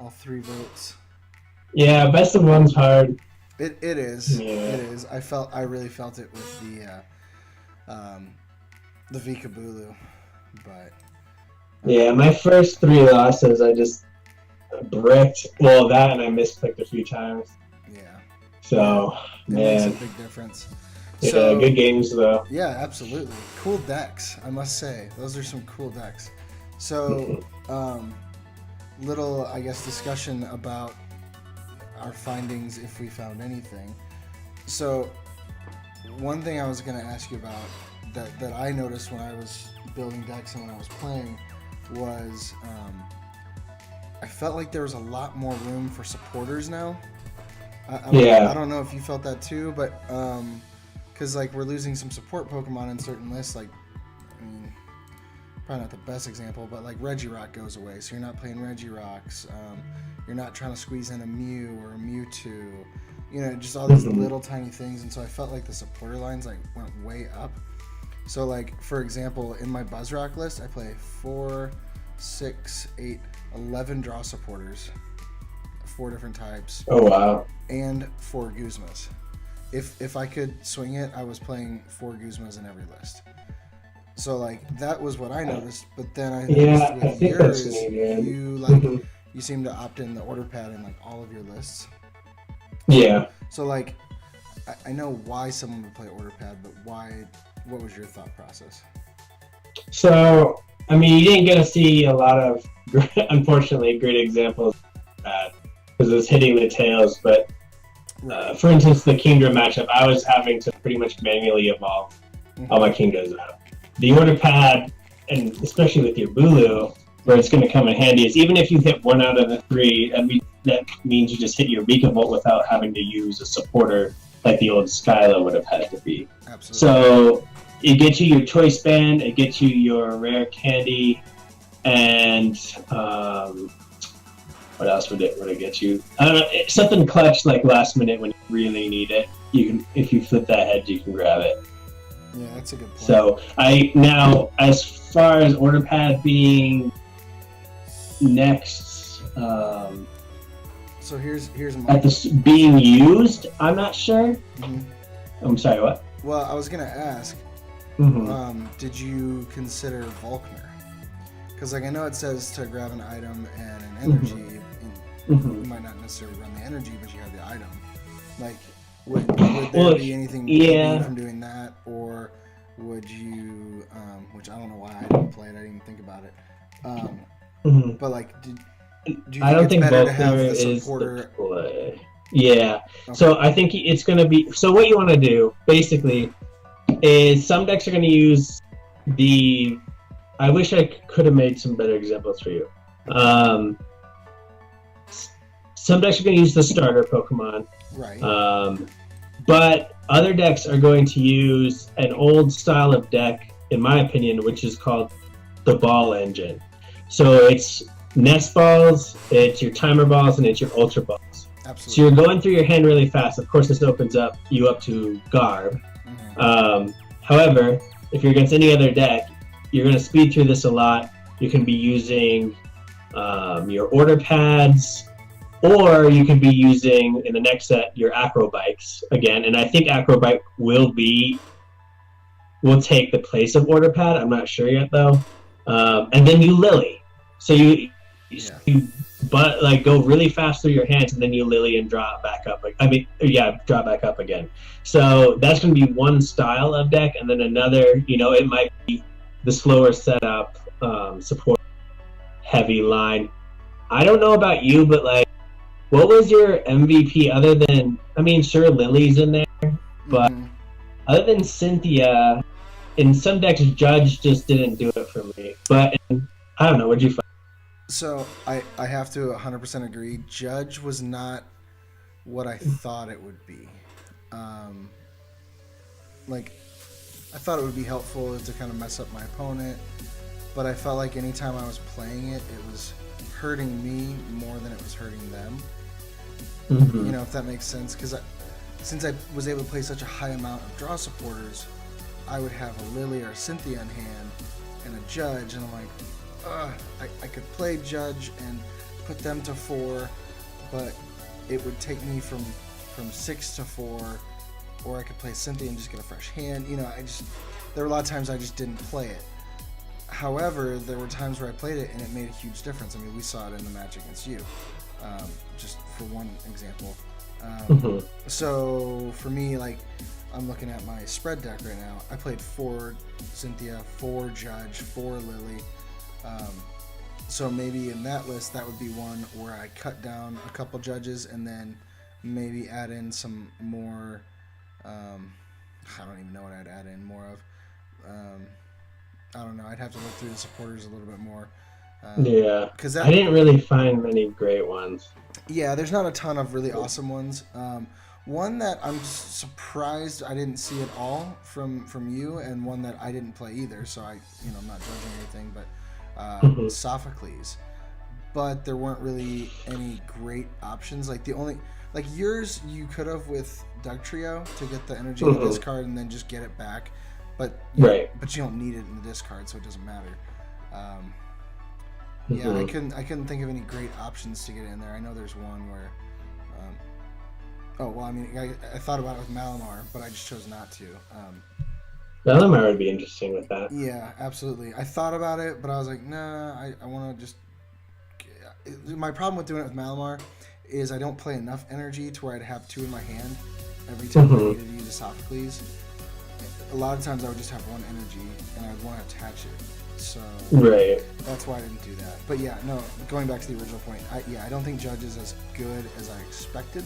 All 3 votes. Yeah, best of one's hard. It is. Yeah. It is. I really felt it with the Vika Bulu, but Yeah, my first three losses, I just bricked. Well, that and I misplayed a few times. yeah, yeah, So, it makes a man. big difference. Yeah, So good games, though. yeah, absolutely, cool decks. I must say, those are some cool decks. So, little I guess discussion about our findings if we found anything. So, one thing I was going to ask you about that I noticed when I was building decks and when I was playing was I felt like there was a lot more room for supporters now. Yeah. I don't know if you felt that too, but because like we're losing some support Pokemon in certain lists. Like, I mean, probably not the best example, but like Regirock goes away, so you're not playing Regirocks. You're not trying to squeeze in a Mew or a Mewtwo. You know, just all these little tiny things, and so I felt like the supporter lines like went way up. So like for example, in my Buzzrock list, I play 4, 6, 8, 11 draw supporters, 4 different types, Oh, wow. and 4 Guzmas. If I could swing it, I was playing 4 Guzmas in every list. So like that was what I noticed, but then I noticed Yeah, I with think that's yours, neat, man. you like you seem to opt in the order pad in like all of your lists. Yeah. So like I know why someone would play order pad, but why? What was your thought process? So, I mean, you didn't get to see a lot of, unfortunately, great examples of that because it was hitting the tails. But for instance, the Kingdra matchup, I was having to pretty much manually evolve all my Kingdras out. The order pad, and especially with your Bulu, where it's going to come in handy, is even if you hit 1 out of the 3, that means you just hit your Vika Volt without having to use a supporter like the old Skyla would have had to be. Absolutely. So it gets you your choice band, it gets you your rare candy, and what else would it get you? I don't know, something clutch like last minute when you really need it. You can, if you flip that head, you can grab it. Yeah, that's a good point. So now, as far as order pad being next, so here's my being used, I'm not sure. Mm-hmm. I'm sorry, what? Well, I was gonna ask, did you consider Volkner? Because like I know it says to grab an item and an energy. You might not necessarily run the energy, but you have the item. Like, would there be anything keeping you from doing that, or would you? Which I don't know why I didn't play it. I didn't even think about it. But like, do you think it's better to have the supporter? Yeah. Okay. So I think it's going to be. So what you want to do basically is some decks are going to use the. I wish I could have made some better examples for you. Some decks are going to use the starter Pokemon. Right. But other decks are going to use an old style of deck, in my opinion, which is called the ball engine. So it's nest balls, it's your timer balls, and it's your ultra balls. Absolutely. So you're going through your hand really fast. Of course, this opens you up to Garb. However, if you're against any other deck, you're going to speed through this a lot. You can be using your order pads, or you can be using, in the next set, your Acrobikes again. And I think Acrobike will take the place of order pad. I'm not sure yet, though. And then you Lily. So you go really fast through your hands, and then you Lily and draw it back up. Draw back up again. So that's going to be one style of deck, and then another, it might be the slower setup, support heavy line. I don't know about you, but what was your MVP other than, sure, Lily's in there, but other than Cynthia, in some decks, Judge just didn't do it for me. But I don't know, what'd you find? So I have to 100% agree. Judge was not what I thought it would be. I thought it would be helpful to kind of mess up my opponent, but I felt like anytime I was playing it, it was hurting me more than it was hurting them. If that makes sense. Because since I was able to play such a high amount of draw supporters, I would have a Lily or a Cynthia in hand and a Judge, and I'm like, I could play Judge and put them to 4, but it would take me from 6 to 4, or I could play Cynthia and just get a fresh hand. You know, there were a lot of times I just didn't play it. However, there were times where I played it and it made a huge difference. I mean, we saw it in the match against you, just for one example. So for me, like, I'm looking at my spread deck right now. I played 4 Cynthia, 4 Judge, 4 Lily. So maybe in that list, that would be one where I cut down a couple judges and then maybe add in some more. I don't even know what I'd add in more of. I don't know. I'd have to look through the supporters a little bit more. Yeah, because I didn't really find many great ones. Yeah, there's not a ton of really awesome ones. One that I'm surprised I didn't see at all from you, and one that I didn't play either. So I'm not judging anything, but Sophocles. But there weren't really any great options. Like yours, you could have with Doug Trio to get the energy in the discard and then just get it back. But you don't need it in the discard, so it doesn't matter. Yeah, I couldn't think of any great options to get in there. I know there's one where. I thought about it with Malamar, but I just chose not to. Malamar would be interesting with that. Yeah, absolutely. I thought about it, but I was like, nah. I want to just. My problem with doing it with Malamar is I don't play enough energy to where I'd have 2 in my hand every time I needed to use a Sophocles. A lot of times I would just have 1 energy, and I'd want to attach it. So that's why I didn't do that. But yeah, no, going back to the original point, I don't think Judge is as good as I expected.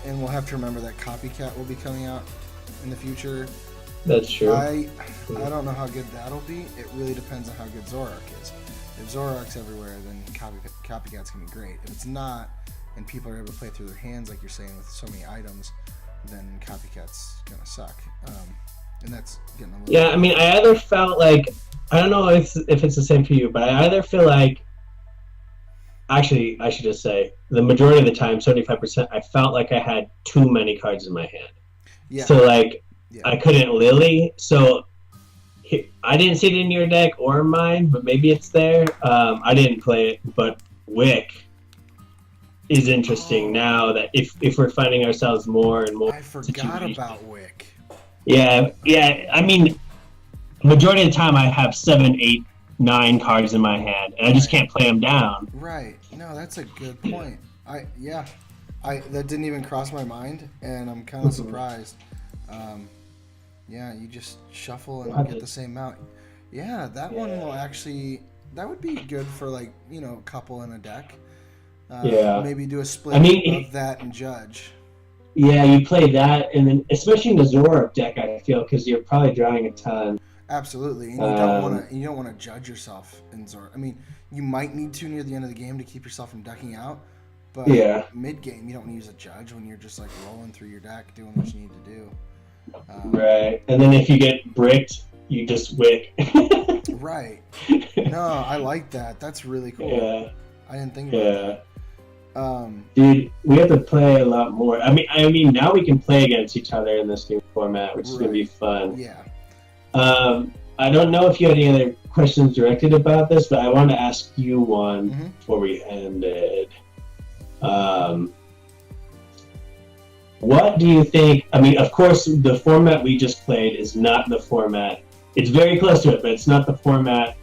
And we'll have to remember that Copycat will be coming out in the future. That's true. I don't know how good that'll be. It really depends on how good Zoroark is. If Zoroark's everywhere, then Copycat's going to be great. If it's not, and people are able to play through their hands, like you're saying, with so many items, then Copycat's going to suck. And that's getting a little... Yeah, I mean, I either felt like... I don't know if it's the same for you, but I either feel like... Actually, I should just say, the majority of the time, 75%, I felt like I had too many cards in my hand. Yeah. So, I couldn't Lily, so... I didn't see it in your deck or mine, but maybe it's there. I didn't play it, but Wick is interesting now that if we're finding ourselves more and more... I forgot about Wick. Yeah. I mean, majority of the time I have 7, 8, 9 cards in my hand, and I just can't play them down. Right. No, that's a good point. That didn't even cross my mind, and I'm kind of surprised. Yeah, you just shuffle and get the same amount. Yeah, that one will actually... That would be good for, a couple in a deck. Maybe do a split of that and Judge. Yeah, you play that, and then especially in the Zoroark deck, I feel, because you're probably drawing a ton. Absolutely, and you don't want to judge yourself in Zoroark. I mean, you might need to near the end of the game to keep yourself from ducking out, but mid game you don't use a judge when you're just rolling through your deck, doing what you need to do. Right, and then if you get bricked, you just Wick. Right. No, I like that. That's really cool. Yeah. I didn't think about that. Dude, we have to play a lot more. I mean, now we can play against each other in this new format, which is going to be fun. Yeah. I don't know if you had any other questions directed about this, but I want to ask you one before we ended. What do you think? I mean, of course, the format we just played is not the format. It's very close to it, but it's not the format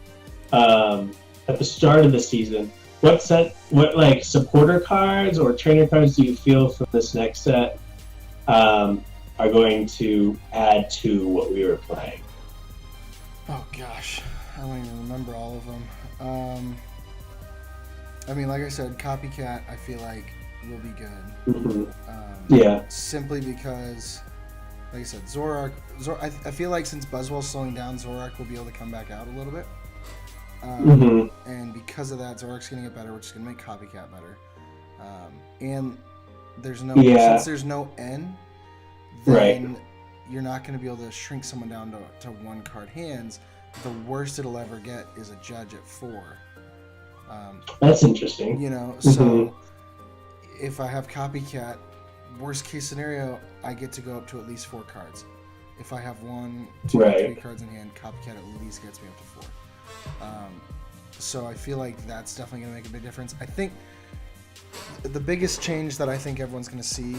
at the start of the season. What supporter cards or trainer cards do you feel from this next set are going to add to what we were playing? Oh gosh, I don't even remember all of them. I mean, like I said, Copycat, I feel like will be good. Simply because, like I said, Zoroark. I feel like since Buzzwell's slowing down, Zoroark will be able to come back out a little bit. And because of that, Zoroark's going to get better, which is going to make Copycat better. And there's no since there's no N, then you're not going to be able to shrink someone down to 1-card hands. The worst it'll ever get is a Judge at 4. That's interesting. So if I have Copycat, worst case scenario, I get to go up to at least 4 cards. If I have 1, 2, 3 cards in hand, Copycat at least gets me up to 4. So I feel like that's definitely going to make a big difference. I think the biggest change that I think everyone's going to see,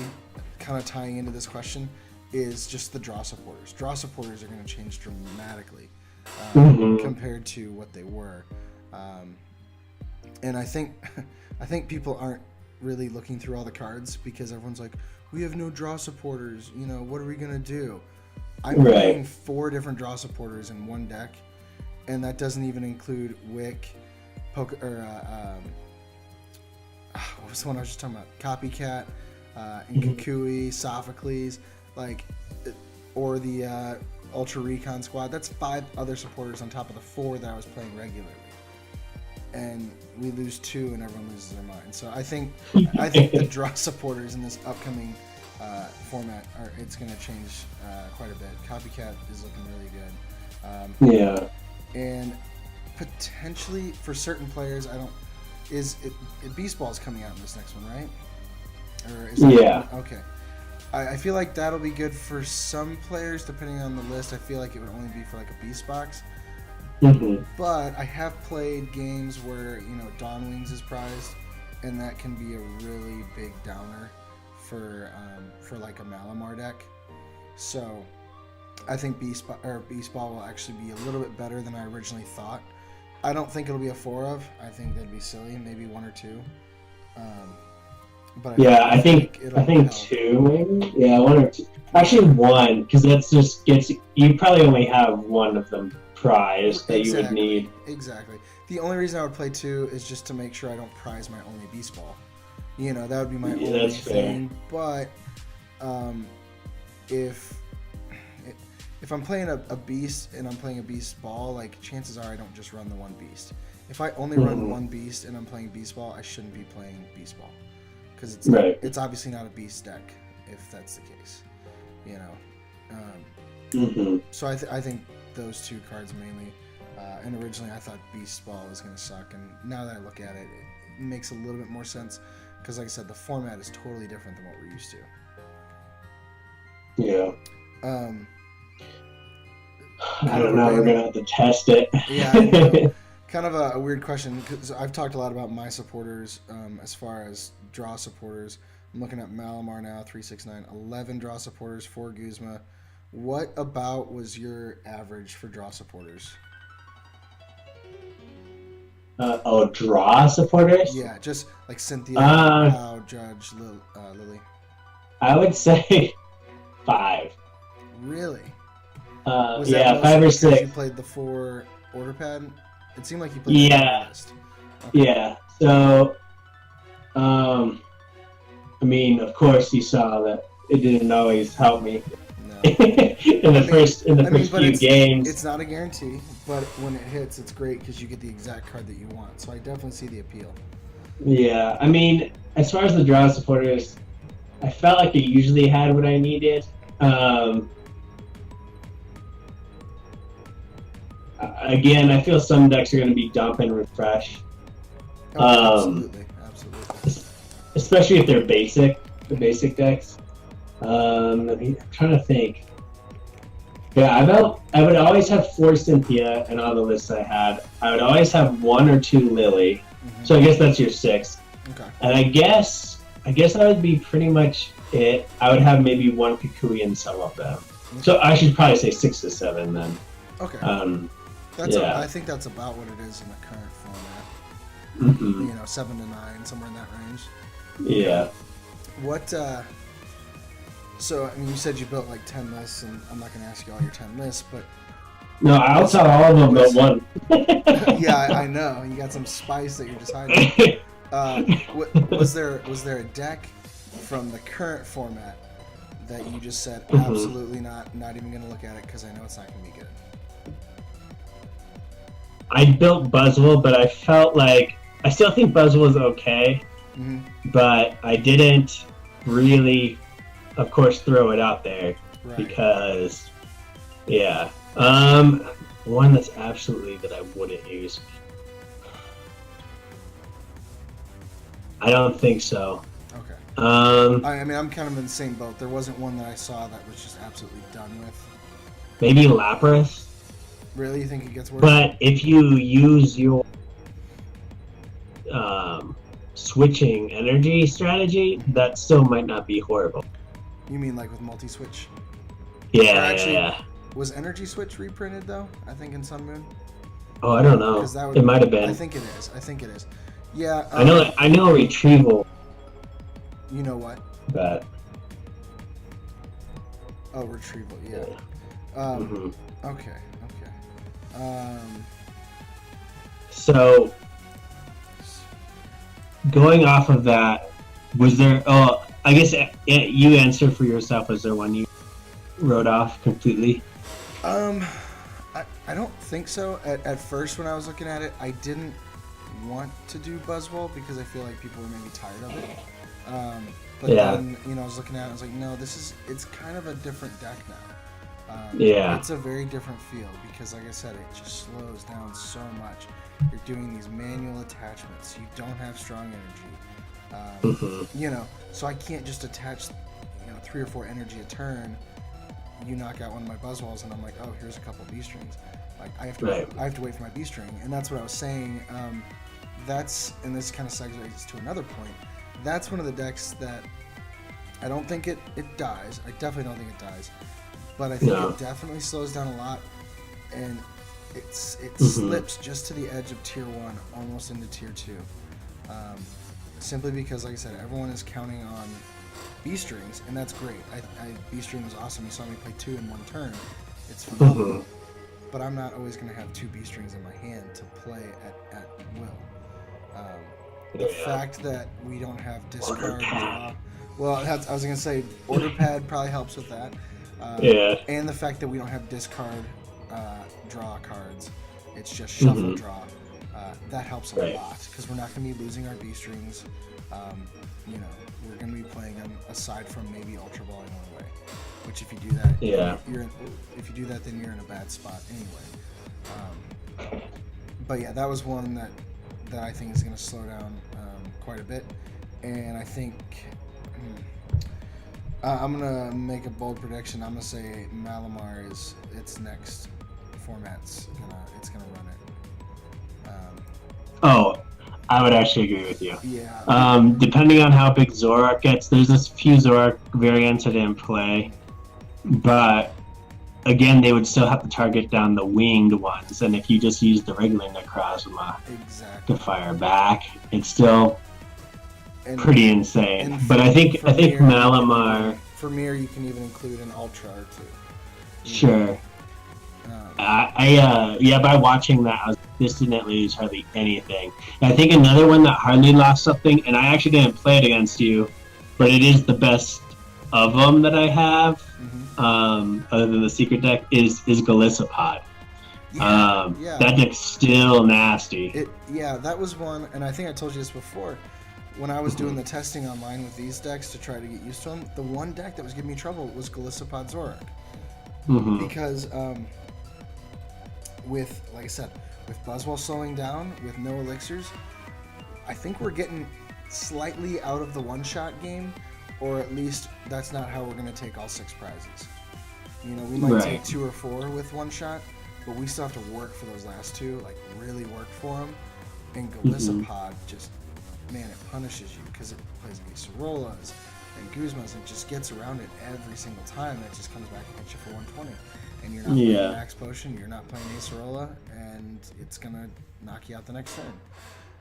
kind of tying into this question, is just the draw supporters. Draw supporters are going to change dramatically compared to what they were. And I think people aren't really looking through all the cards because everyone's like, we have no draw supporters. You know, what are we going to do? I'm playing 4 different draw supporters in one deck, and that doesn't even include Wick, what was the one I was just talking about? Copycat, and Kukui, Sophocles, or the Ultra Recon Squad. That's 5 other supporters on top of the 4 that I was playing regularly. And we lose 2 and everyone loses their mind. So I think the draw supporters in this upcoming format it's going to change quite a bit. Copycat is looking really good. And potentially for certain players, Beast Ball is coming out in this next one, right? Or is that, okay. I feel like that'll be good for some players depending on the list. I feel like it would only be for like a Beast Box. But I have played games where Dawn Wings is prized, and that can be a really big downer for like a Malamar deck. So I think Beast Ball will actually be a little bit better than I originally thought. I don't think it'll be a 4 of. I think that'd be silly. Maybe 1 or 2. But I think 2 maybe. Yeah, 1 or 2. Actually 1, because that's just you probably only have 1 of them prize that you would need. Exactly. The only reason I would play 2 is just to make sure I don't prize my only Beast Ball. That would be my only thing. But if I'm playing a Beast and I'm playing a Beast Ball, chances are I don't just run the 1 Beast. If I only run 1 Beast and I'm playing Beast Ball, I shouldn't be playing Beast Ball. Because it's obviously not a Beast deck, if that's the case. So I think those 2 cards mainly. And originally I thought Beast Ball was going to suck, and now that I look at it, it makes a little bit more sense. Because like I said, the format is totally different than what we're used to. Yeah. I don't know. We're going to have to test it. Yeah, I know. Kind of a weird question, because I've talked a lot about my supporters as far as draw supporters. I'm looking at Malamar now, 369, 11 draw supporters, 4 Guzma. What about was your average for draw supporters? Draw supporters? Yeah, just like Cynthia, Pau, Judge, Lily. I would say 5. Really? Was that 5 or 6. You played the 4 order pad? It seemed like you played the list. Okay. Yeah. So, I mean, of course, you saw that it didn't always help me. No. in the first few games. It's not a guarantee, but when it hits, it's great because you get the exact card that you want. So I definitely see the appeal. Yeah, I mean, as far as the draw supporters, I felt like it usually had what I needed. Again, I feel some decks are going to be dump and refresh. Absolutely. Especially if they're the basic decks. I'm trying to think. Yeah, I would always have 4 Cynthia in all the lists I had. I would always have 1 or 2 Lily. So I guess that's your 6. Okay. And I guess that would be pretty much it. I would have maybe 1 Kukui in some of them. Okay. So I should probably say 6 to 7 then. Okay. I think that's about what it is in the current format. 7 to 9, somewhere in that range. Yeah. What? So I mean, you said you built like 10 lists, and I'm not going to ask you all your 10 lists, but no, I'll tell all of them but 1. Yeah, I know. You got some spice that you're just hiding. Was there a deck from the current format that you just said absolutely not even going to look at it because I know it's not going to be good? I built Buzzwole, but I felt like I still think Buzzwole is okay, but I didn't really, of course, throw it out there because, one that's absolutely that I wouldn't use. I don't think so. Okay. I mean, I'm kind of in the same boat. There wasn't one that I saw that was just absolutely done with. Maybe Lapras. Really? You think it gets worse? But if you use your switching energy strategy, that still might not be horrible. You mean like with multi-switch? Yeah, actually, yeah. Was Energy Switch reprinted though? I think in Sun Moon. Oh, I don't know. It might have been. I think it is. Yeah. I know retrieval. You know what? But. Oh, retrieval. Yeah. Okay. So, going off of that, was there? Oh, I guess you answer for yourself. Was there one you wrote off completely? I don't think so. At first, when I was looking at it, I didn't want to do Buzzwole because I feel like people were maybe tired of it. But then, I was looking at it, I was like, no, it's kind of a different deck now. It's a very different feel because, like I said, it just slows down so much. You're doing these manual attachments. You don't have strong energy. So I can't just attach, 3 or 4 energy a turn. You knock out one of my Buzzwoles, and I'm like, oh, here's a couple B strings. Like I have to wait for my B string, and that's what I was saying. And this kind of segues to another point. That's one of the decks that I don't think it dies. I definitely don't think it dies, but I think it definitely slows down a lot, and it slips just to the edge of tier 1, almost into tier 2. Simply because, like I said, everyone is counting on B strings, and that's great. B string was awesome. You saw me play 2 in 1 turn. It's phenomenal. But I'm not always going to have 2 B strings in my hand to play at will. The fact that we don't have discard draw. Well, I was going to say order pad probably helps with that. And the fact that we don't have discard draw cards. It's just shuffle draw. That helps a lot because we're not going to be losing our B strings. We're going to be playing them aside from maybe Ultra Ball in one way. Which, if you do that, then you're in a bad spot anyway. But yeah, that was one that I think is going to slow down quite a bit, and I think I'm going to make a bold prediction. I'm going to say Malamar is its next format's gonna run it. I would actually agree with you. Yeah. Depending on how big Zorak gets, there's a few Zorak variants that didn't play, but again, they would still have to target down the winged ones, and if you just use the regular Necrozma to fire back, it's still pretty insane. But I think Malamar. For Mir, you can even include an Ultra or 2. Sure. By watching that, I was this didn't lose hardly anything. And I think another one that hardly lost something, and I actually didn't play it against you, but it is the best of them that I have, other than the secret deck, is Galissapod. That deck's still nasty. That was one, and I think I told you this before. When I was doing the testing online with these decks to try to get used to them, the one deck that was giving me trouble was Galissapod Zorak. Because like I said, with Buzzwole slowing down, with no elixirs, I think we're getting slightly out of the one-shot game, or at least that's not how we're going to take all 6 prizes. We might take 2 or 4 with one-shot, but we still have to work for those last 2, like really work for them. And Galissapod just, man, it punishes you because it plays against Sorollas and Guzmas and just gets around it every single time. And it just comes back and hits you for 120. And you're not playing Max Potion, you're not playing Acerola, and it's going to knock you out the next turn.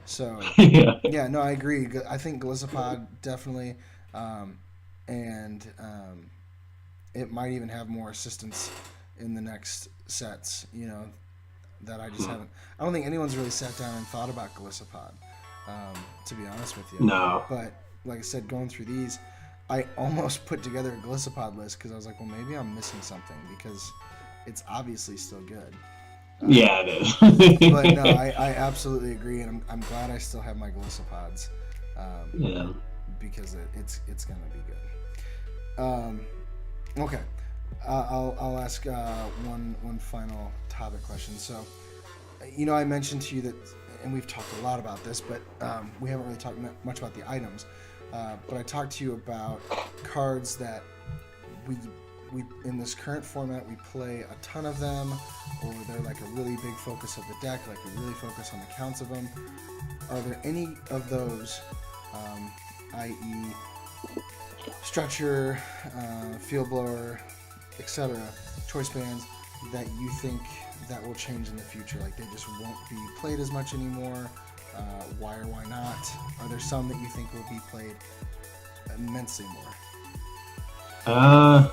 So, I agree. I think Galissapod definitely, and it might even have more assistance in the next sets, that I just haven't. I don't think anyone's really sat down and thought about Galissapod, to be honest with you. No. But, like I said, going through these, I almost put together a Galissapod list because I was like, well, maybe I'm missing something because it's obviously still good. It is. But no, I absolutely agree, and I'm glad I still have my Galissapods. Because it's gonna be good. Okay, I'll ask one final topic question. So, I mentioned to you that, and we've talked a lot about this, but we haven't really talked much about the items. But I talked to you about cards that we in this current format we play a ton of them, or they're like a really big focus of the deck, like we really focus on the counts of them. Are there any of those i.e. structure, field blower, etc., choice bands that you think that will change in the future? Like they just won't be played as much anymore. Why or why not? Are there some that you think will be played immensely more? Oh,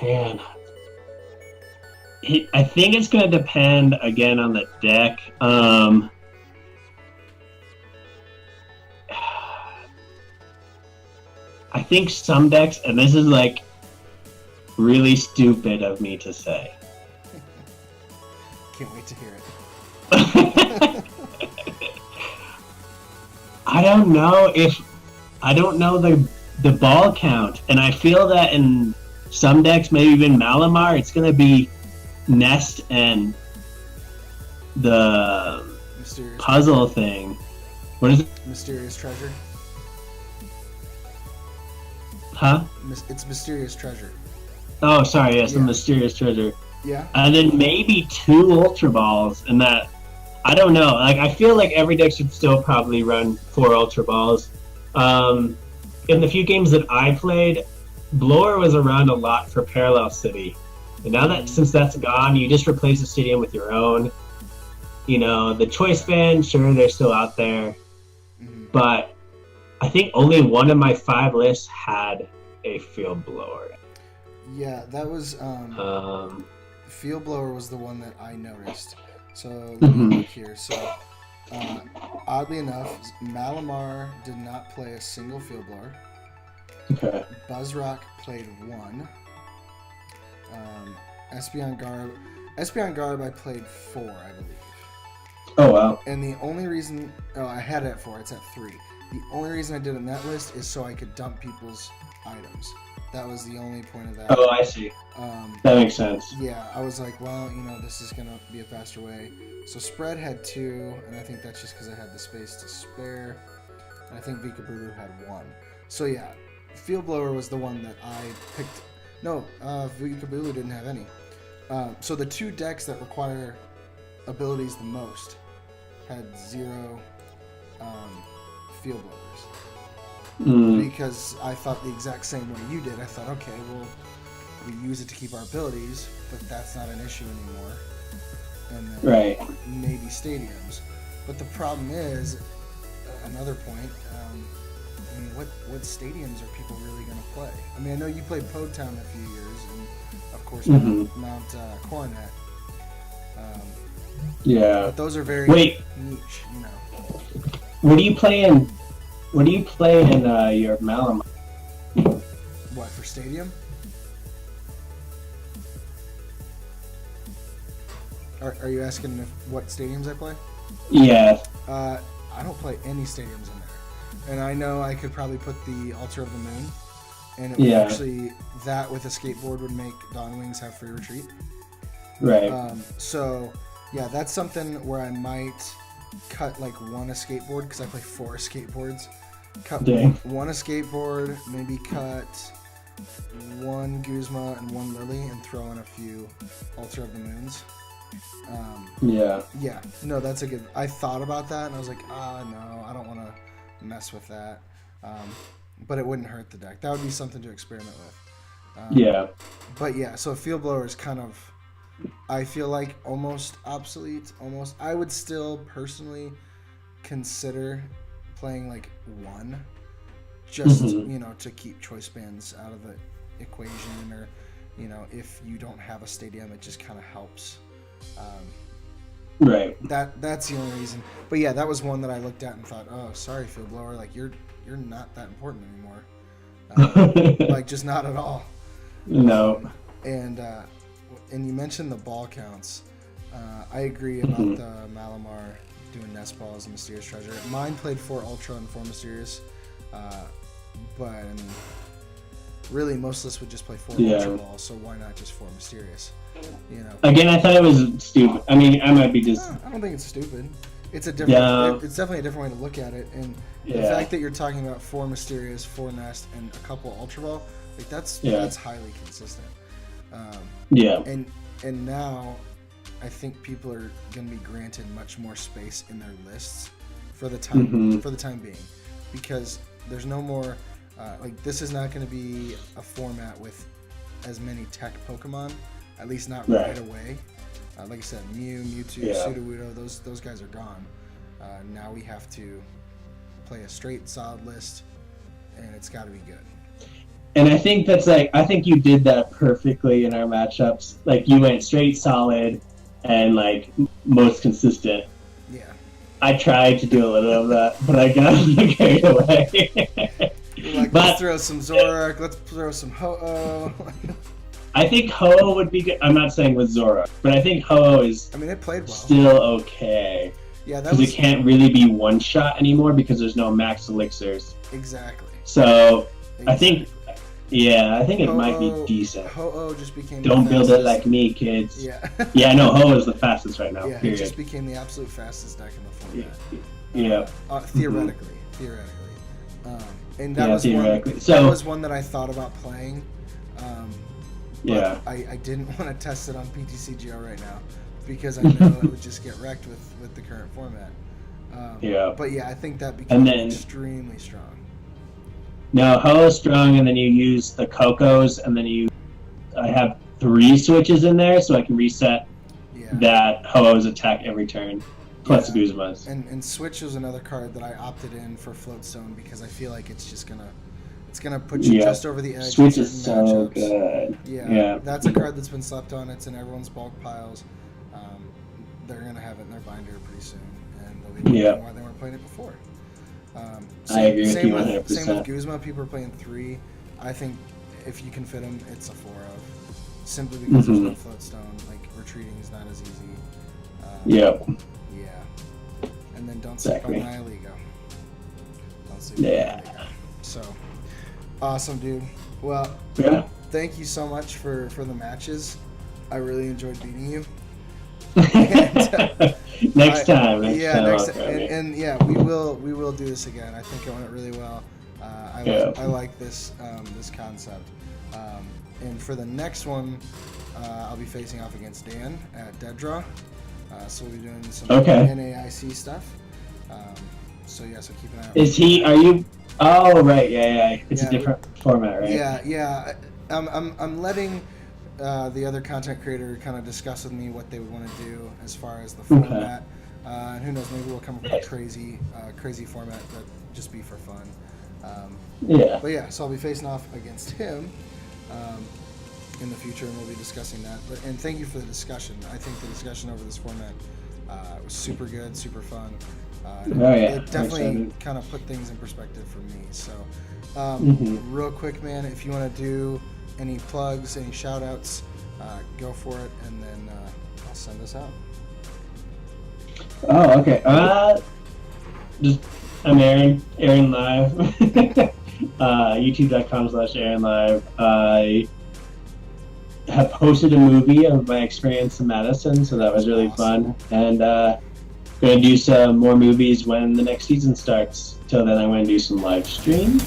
man. I think it's going to depend again on the deck. I think some decks, and this is like really stupid of me to say. Can't wait to hear it. I don't know the ball count, and I feel that in some decks, maybe even Malamar, it's going to be Nest and the Mysterious puzzle thing. What is it? Mysterious Treasure. Huh? It's Mysterious Treasure. Oh, sorry, yes, Yeah. the Mysterious Treasure. Yeah. And then maybe 2 Ultra Balls, and that, I don't know. Like, I feel like every deck should still probably run 4 Ultra Balls. In the few games that I played, Blower was around a lot for Parallel City. And now that, since that's gone, you just replace the stadium with your own. You know, the choice band, sure, they're still out there. Mm-hmm. But I think only one of my 5 lists had a field blower. Yeah, that was Field Blower was the one that I noticed. So let me look here. So oddly enough, Malamar did not play a single Field Blower. Okay. Buzzrock played 1. Espeon Garb I played 4, I believe. Oh, wow. And the only reason I had it at 4, it's at 3. The only reason I did it in that list is so I could dump people's items. That was the only point of that. Oh, I see. That makes sense. Yeah, I was like, well, this is going to be a faster way. So Spread had 2, and I think that's just because I had the space to spare. And I think Vikabulu had 1. So yeah, Field Blower was the one that I picked. No, Vikabulu didn't have any. So the 2 decks that require abilities the most had 0 Field Blowers. Because I thought the exact same way you did. I thought, okay, well, we use it to keep our abilities, but that's not an issue anymore. And then Right. maybe stadiums. But the problem is, another point, what stadiums are people really going to play? I mean, I know you played Pod Town a few years, and of course Mount Coronet. Yeah. But those are very niche, What do you play in? What do you play in your Malamar? What, for stadium? Are you asking what stadiums I play? Yeah. I don't play any stadiums in there. And I know I could probably put the Altar of the Moon. And it would actually, that with a skateboard would make Dawn Wings have free retreat. Right. So, yeah, that's something where I might cut like 1 a skateboard, because I play 4 skateboards. Cut one a skateboard, maybe cut 1 Guzma and 1 Lily, and throw in a few Altar of the Moons. Yeah, no, that's a good. I thought about that, and I was like, no, I don't want to mess with that. But it wouldn't hurt the deck. That would be something to experiment with. But yeah, so Field Blower is kind of, I feel like, almost obsolete. Almost, I would still personally consider playing like 1, just to keep choice bands out of the equation, or if you don't have a stadium, it just kind of helps. Right. That's the only reason. But yeah, that was one that I looked at and thought, oh, sorry, Field Blower, like you're not that important anymore. Like just not at all. No. And you mentioned the ball counts. I agree about the Malamar doing nest balls and Mysterious Treasure. Mine played 4 Ultra and 4 Mysterious. But I mean, really most lists would just play 4 Ultra balls, so why not just 4 Mysterious? Again, I thought it was stupid. I mean, I might be just. I don't think it's stupid. It's a different. It's definitely a different way to look at it, and the fact that you're talking about 4 Mysterious, 4 Nest, and a couple Ultra Ball, like that's highly consistent. And now, I think people are going to be granted much more space in their lists for the time being, because there's no more like this is not going to be a format with as many tech Pokemon, at least not right away. Like I said, Mew, Mewtwo, Sudowoodo, those guys are gone. Now we have to play a straight solid list, and it's got to be good. And I think I think you did that perfectly in our matchups. Like, you went straight solid and like most consistent. Yeah. I tried to do a little of that, but I got carried away. Like, let's throw some Zoroark, let's throw some Ho-Oh. I think Ho-Oh would be good. I'm not saying with Zoroark, but I think Ho-Oh is it played well. Still okay. Yeah, because it can't really be one shot anymore because there's no max elixirs. Exactly. So I think it might be decent. Ho-Oh just became. Don't build it like me, kids. Yeah. Yeah, no, Ho-Oh is the fastest right now. Yeah, period. it just became the absolute fastest deck in the format. Yeah. Theoretically. And that was one that I thought about playing. But I didn't want to test it on PTCGO right now because I know it would just get wrecked with the current format. But yeah, I think that became extremely strong. No, Ho is strong, and then you use the Cocos, and then I have 3 switches in there, so I can reset that Ho-Oh's attack every turn, plus Guzma's. And Switch was another card that I opted in for Floatstone because I feel like it's just gonna put you just over the edge. Switch is so good. Yeah, that's a card that's been slept on. It's in everyone's bulk piles. They're gonna have it in their binder pretty soon, and they'll be wondering why they weren't playing it before. I agree with you 100%. Same with Guzma. People are playing 3. I think if you can fit them, it's a 4 of. Simply because there's no Floatstone. Like, retreating is not as easy. Yeah. And then don't sleep on Nihilego. Don't sleep on Nihilego. So, awesome, dude. Well, thank you so much for the matches. I really enjoyed beating you. Next time. And we will do this again. I think it went really well. I like this concept. And for the next one, I'll be facing off against Dan at Dead Draw. So we'll be doing some NAIC stuff. So keep an eye out. Is he? Are you? Oh right, It's a different format, right? Yeah. I'm letting the other content creator kind of discuss with me what they would want to do as far as the format. And who knows, maybe we'll come up with a crazy format that just be for fun. But so I'll be facing off against him in the future, and we'll be discussing that. And thank you for the discussion. I think the discussion over this format was super good, super fun. It definitely kind of put things in perspective for me. So, real quick, man, if you want to do any plugs, any shout outs, go for it, and then I'll send us out. Oh, okay. I'm Aaron Live. YouTube.com/Aaron Live. I have posted a movie of my experience in Madison, so that was really fun. And going to do some more movies when the next season starts. Till then, I'm going to do some live streams.